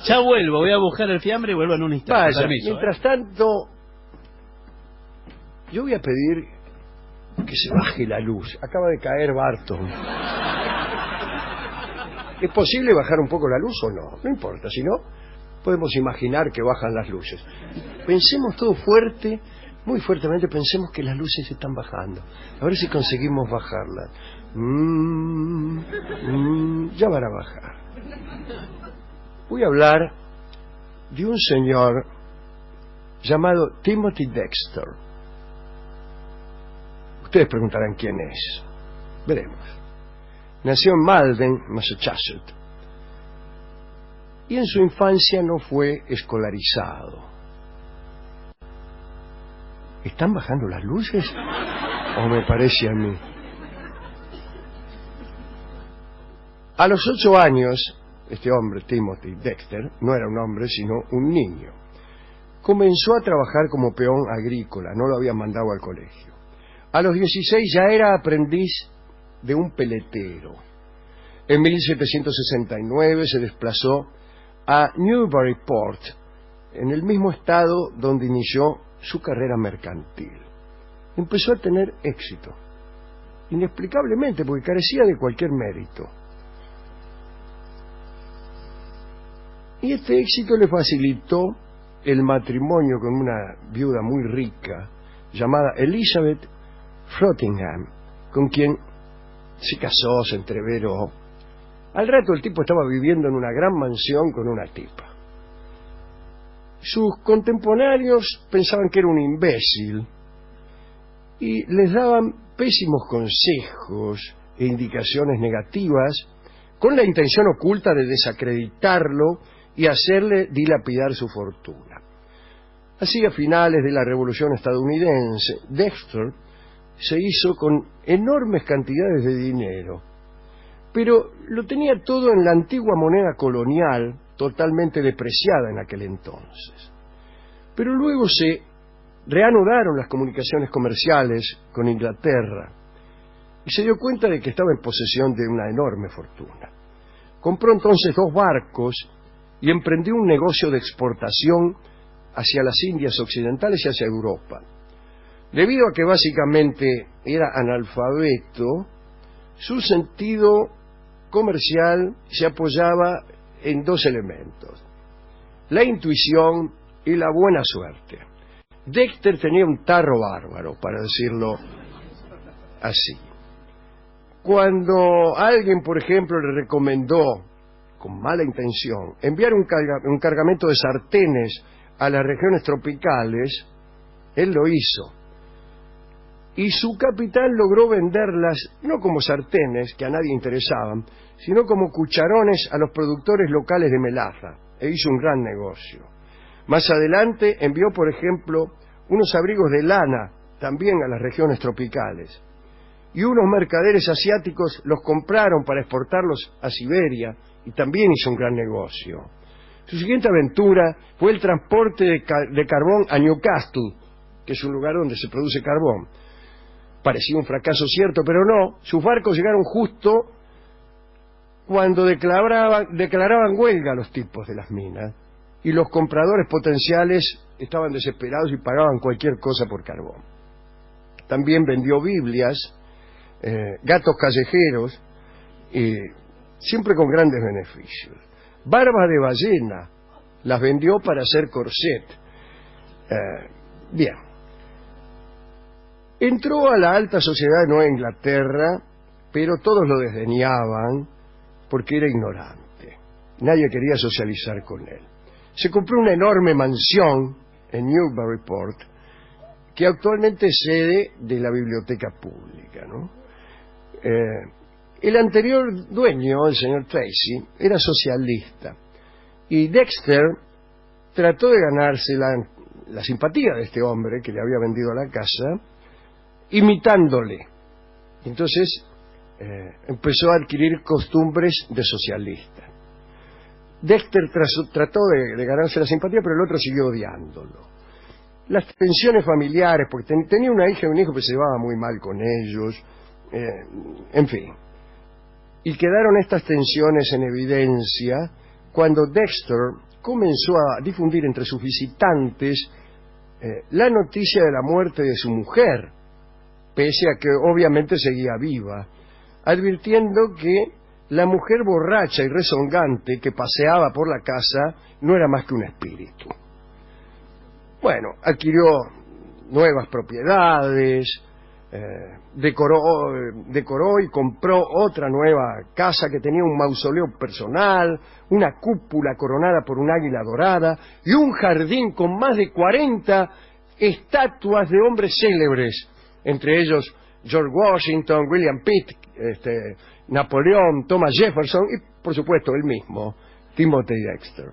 Ya vuelvo, voy a buscar el fiambre y vuelvo en un instante. Vaya, Permiso, mientras tanto, yo voy a pedir que se baje la luz. Acaba de caer Barton. ¿Es posible bajar un poco la luz o no? No importa, si no, podemos imaginar que bajan las luces. Pensemos todo fuerte, muy fuertemente, pensemos que las luces se están bajando. A ver si conseguimos bajarlas. Ya van a bajar. Voy a hablar de un señor llamado Timothy Dexter. Ustedes preguntarán quién es. Veremos. Nació en Malden, Massachusetts, y en su infancia no fue escolarizado. ¿Están bajando las luces? ¿O me parece a mí? A los 8 años, este hombre, Timothy Dexter, no era un hombre, sino un niño. Comenzó a trabajar como peón agrícola, no lo habían mandado al colegio. A los 16 ya era aprendiz de un peletero. En 1769 se desplazó a Newburyport, en el mismo estado donde inició su carrera mercantil. Empezó a tener éxito, inexplicablemente, porque carecía de cualquier mérito. Y este éxito le facilitó el matrimonio con una viuda muy rica, llamada Elizabeth Frothingham, con quien se casó, se entreveró. Al rato el tipo estaba viviendo en una gran mansión con una tipa. Sus contemporáneos pensaban que era un imbécil y les daban pésimos consejos e indicaciones negativas con la intención oculta de desacreditarlo y hacerle dilapidar su fortuna. Así, a finales de la Revolución estadounidense, Dexter se hizo con enormes cantidades de dinero, pero lo tenía todo en la antigua moneda colonial, totalmente depreciada en aquel entonces. Pero luego se reanudaron las comunicaciones comerciales con Inglaterra y se dio cuenta de que estaba en posesión de una enorme fortuna. Compró entonces 2 barcos y emprendió un negocio de exportación hacia las Indias Occidentales y hacia Europa. Debido a que básicamente era analfabeto, su sentido comercial se apoyaba en 2 elementos: la intuición y la buena suerte. Dexter tenía un tarro bárbaro, para decirlo así. Cuando alguien, por ejemplo, le recomendó, con mala intención, enviar un cargamento de sartenes a las regiones tropicales, él lo hizo. Y su capitán logró venderlas no como sartenes, que a nadie interesaban, sino como cucharones a los productores locales de melaza, e hizo un gran negocio. Más adelante envió, por ejemplo, unos abrigos de lana también a las regiones tropicales, y unos mercaderes asiáticos los compraron para exportarlos a Siberia, y también hizo un gran negocio. Su siguiente aventura fue el transporte de carbón a Newcastle, que es un lugar donde se produce carbón. Parecía un fracaso cierto, pero no. Sus barcos llegaron justo cuando declaraban huelga los tipos de las minas, y los compradores potenciales estaban desesperados y pagaban cualquier cosa por carbón. También vendió Biblias, gatos callejeros, siempre con grandes beneficios. Barbas de ballena las vendió para hacer corset. Bien. Entró a la alta sociedad de Nueva Inglaterra, pero todos lo desdeñaban porque era ignorante. Nadie quería socializar con él. Se compró una enorme mansión en Newburyport, que actualmente es sede de la biblioteca pública, ¿no? El anterior dueño, el señor Tracy, era socialista, y Dexter trató de ganarse la simpatía de este hombre que le había vendido la casa, imitándole. Entonces empezó a adquirir costumbres de socialista. Dexter trató de ganarse la simpatía, pero el otro siguió odiándolo. Las tensiones familiares, porque tenía una hija y un hijo que se llevaba muy mal con ellos, en fin. Y quedaron estas tensiones en evidencia cuando Dexter comenzó a difundir entre sus visitantes la noticia de la muerte de su mujer, pese a que obviamente seguía viva, advirtiendo que la mujer borracha y rezongante que paseaba por la casa no era más que un espíritu. Bueno, adquirió nuevas propiedades, decoró y compró otra nueva casa que tenía un mausoleo personal, una cúpula coronada por un águila dorada y un jardín con más de 40 estatuas de hombres célebres, entre ellos George Washington, William Pitt, Napoleón, Thomas Jefferson y, por supuesto, él mismo, Timothy Dexter.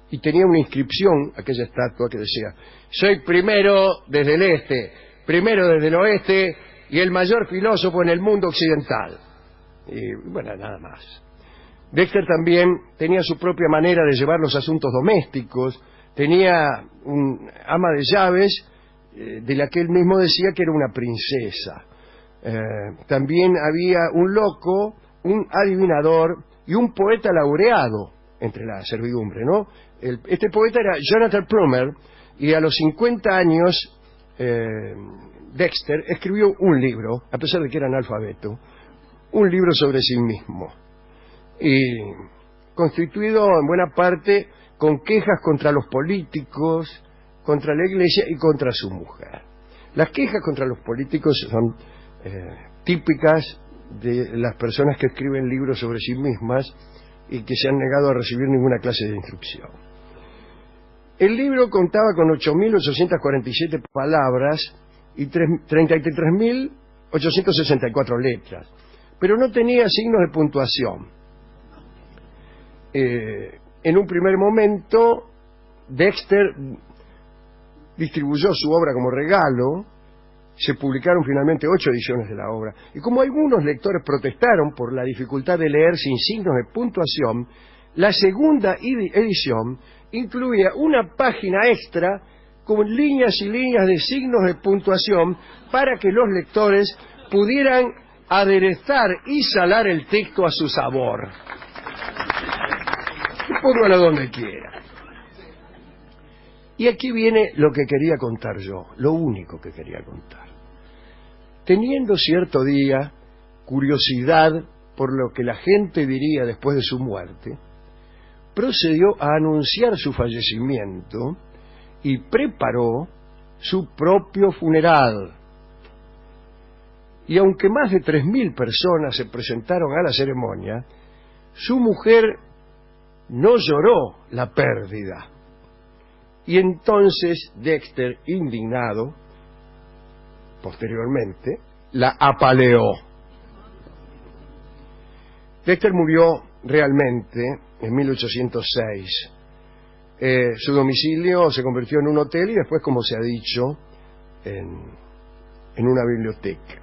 Y tenía una inscripción, aquella estatua, que decía: soy primero desde el este, primero desde el oeste y el mayor filósofo en el mundo occidental. Y bueno, nada más. Dexter también tenía su propia manera de llevar los asuntos domésticos, tenía un ama de llaves de la que él mismo decía que era una princesa. También había un loco, un adivinador y un poeta laureado entre la servidumbre, ¿no? Este poeta era Jonathan Plummer, y a los 50 años Dexter escribió un libro, a pesar de que era analfabeto, un libro sobre sí mismo, y constituido en buena parte con quejas contra los políticos, contra la iglesia y contra su mujer. Las quejas contra los políticos son típicas de las personas que escriben libros sobre sí mismas y que se han negado a recibir ninguna clase de instrucción. El libro contaba con 8.847 palabras y 33.864 letras, pero no tenía signos de puntuación. En un primer momento, Dexter distribuyó su obra como regalo. Se publicaron finalmente 8 ediciones de la obra, y como algunos lectores protestaron por la dificultad de leer sin signos de puntuación, la segunda edición incluía una página extra con líneas y líneas de signos de puntuación para que los lectores pudieran aderezar y salar el texto a su sabor. Póngalo donde quiera. Y aquí viene lo que quería contar yo, lo único que quería contar. Teniendo cierto día curiosidad por lo que la gente diría después de su muerte, procedió a anunciar su fallecimiento y preparó su propio funeral. Y aunque más de 3.000 personas se presentaron a la ceremonia, su mujer no lloró la pérdida. Y entonces Dexter, indignado, posteriormente, la apaleó. Dexter murió realmente en 1806. Su domicilio se convirtió en un hotel y después, como se ha dicho, en una biblioteca.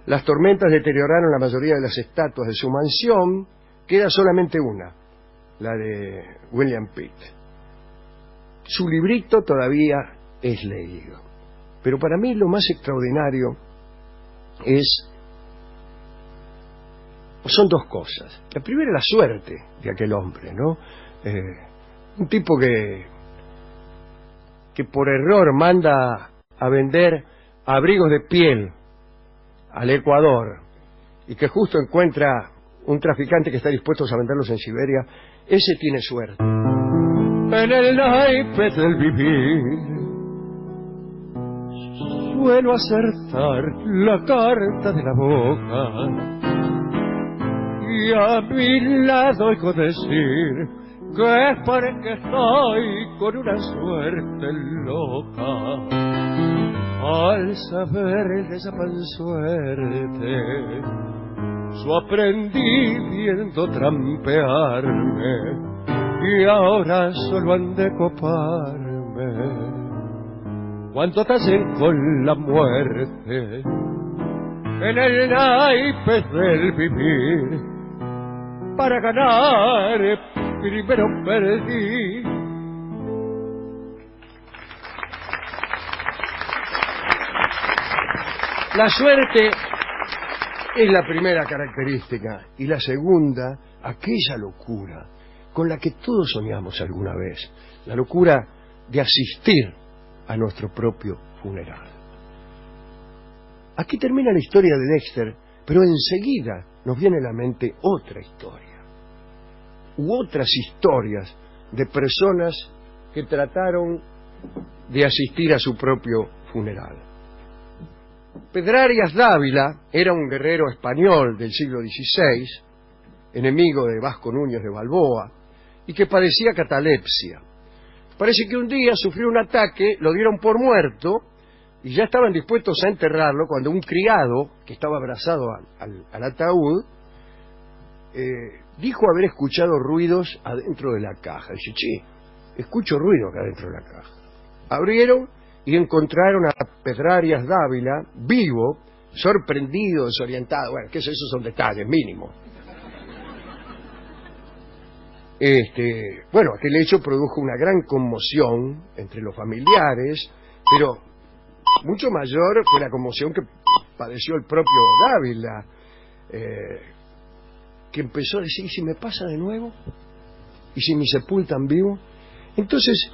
Las tormentas deterioraron la mayoría de las estatuas de su mansión. Queda solamente una, la de William Pitt. Su librito todavía es leído. Pero para mí lo más extraordinario son dos cosas. La primera, la suerte de aquel hombre, ¿no? Un tipo que por error manda a vender abrigos de piel al Ecuador y que justo encuentra un traficante que está dispuesto a venderlos en Siberia. Ese tiene suerte. En el naipe del vivir suelo acertar la carta de la boca y a mi lado oigo decir que es porque estoy con una suerte loca. Al saber de esa suerte, su aprendí viendo trampearme y ahora solo han de coparme cuando te hacen con la muerte en el naipe del vivir. Para ganar primero perdí. La suerte es la primera característica, y la segunda, aquella locura con la que todos soñamos alguna vez, la locura de asistir a nuestro propio funeral. Aquí termina la historia de Dexter, pero enseguida nos viene a la mente otra historia, u otras historias de personas que trataron de asistir a su propio funeral. Pedrarias Dávila era un guerrero español del siglo XVI, enemigo de Vasco Núñez de Balboa, y que padecía catalepsia. Parece que un día sufrió un ataque, lo dieron por muerto, y ya estaban dispuestos a enterrarlo cuando un criado, que estaba abrazado al ataúd, dijo haber escuchado ruidos adentro de la caja. Dice, che, escucho ruido acá adentro de la caja. Abrieron y encontraron a Pedrarias Dávila, vivo, sorprendido, desorientado. Bueno, qué sé, esos son detalles mínimos. Bueno, aquel hecho produjo una gran conmoción entre los familiares, pero mucho mayor fue la conmoción que padeció el propio Dávila, que empezó a decir, ¿y si me pasa de nuevo? ¿Y si me sepultan vivo? Entonces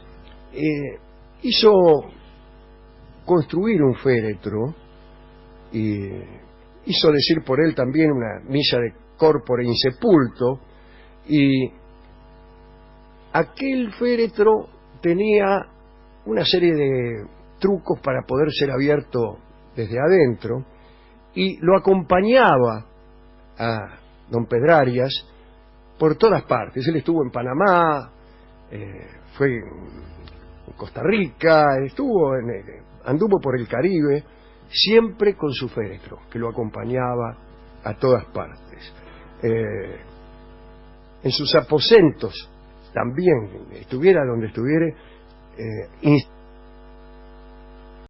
hizo construir un féretro y hizo decir por él también una misa de corpore insepulto, y aquel féretro tenía una serie de trucos para poder ser abierto desde adentro, y lo acompañaba a don Pedrarias por todas partes. Él estuvo en Panamá, fue en Costa Rica, anduvo por el Caribe, siempre con su féretro, que lo acompañaba a todas partes. En sus aposentos también, estuviera donde estuviera,